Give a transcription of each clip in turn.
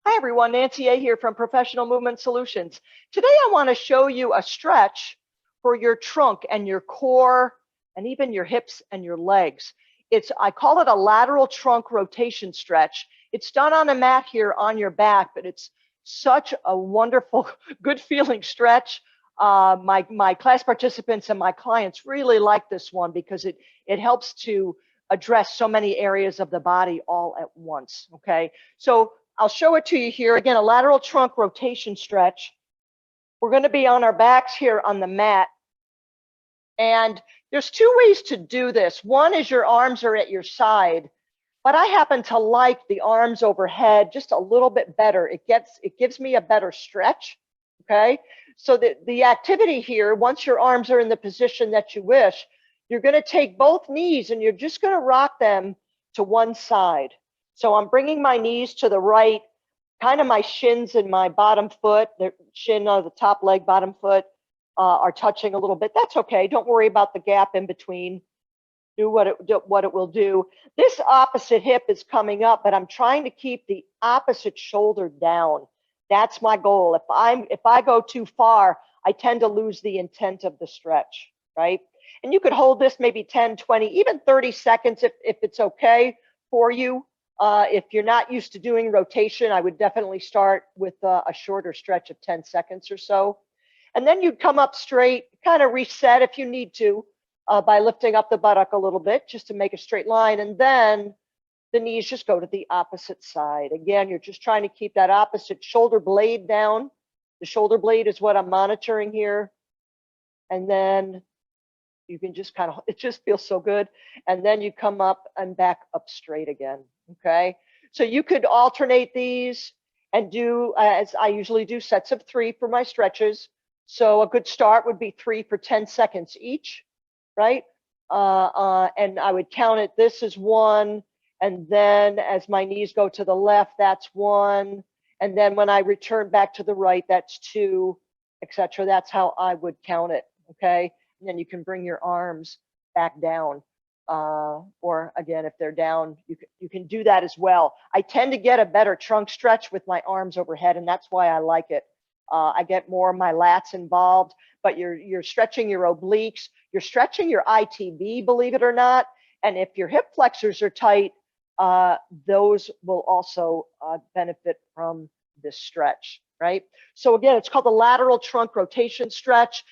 Hi everyone, Nancy A here from Professional Movement Solutions. Today I want to show you a stretch for your trunk and your core and even your hips and your legs. I call it a lateral trunk rotation stretch. It's done on a mat here on your back, but it's such a wonderful, good feeling stretch. My class participants and my clients really like this one because it helps to address so many areas of the body all at once, okay? So I'll show it to you here. Again, a lateral trunk rotation stretch. We're going to be on our backs here on the mat. And there's two ways to do this. One is your arms are at your side, but I happen to like the arms overhead just a little bit better. It gives me a better stretch, okay? So the activity here, once your arms are in the position that you wish, you're going to take both knees and you're just going to rock them to one side. So I'm bringing my knees to the right, kind of my shins and my bottom foot, the shin of the top leg, bottom foot are touching a little bit. That's okay. Don't worry about the gap in between. Do what it will do. This opposite hip is coming up, but I'm trying to keep the opposite shoulder down. That's my goal. If I go too far, I tend to lose the intent of the stretch, right? And you could hold this maybe 10, 20, even 30 seconds if it's okay for you. If you're not used to doing rotation, I would definitely start with a shorter stretch of 10 seconds or so. And then you'd come up straight, kind of reset if you need to by lifting up the buttock a little bit just to make a straight line. And then the knees just go to the opposite side. Again, you're just trying to keep that opposite shoulder blade down. The shoulder blade is what I'm monitoring here. And then you can just kind of, it just feels so good. And then you come up and back up straight again. Okay, so you could alternate these and do, as I usually do, sets of 3 for my stretches. So a good start would be 3 for 10 seconds each, right? And I would count it. This is 1. And then as my knees go to the left, that's 1. And then when I return back to the right, that's 2, etc. That's how I would count it. Okay. And then you can bring your arms back down. Or again, if they're down, you can do that as well. I tend to get a better trunk stretch with my arms overhead, and that's why I like it. I get more of my lats involved, but you're stretching your obliques, you're stretching your ITB, believe it or not. And if your hip flexors are tight, those will also benefit from this stretch, right? So again, it's called the lateral trunk rotation stretch.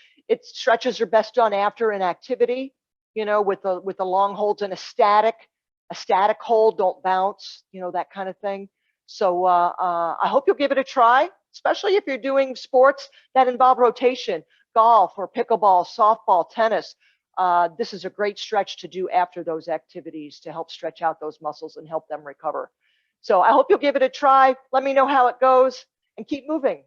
Stretches are best done after an activity, you know, with the long holds and a static hold, don't bounce, you know, that kind of thing. So I hope you'll give it a try, especially if you're doing sports that involve rotation, golf or pickleball, softball, tennis. This is a great stretch to do after those activities to help stretch out those muscles and help them recover. So I hope you'll give it a try. Let me know how it goes and keep moving.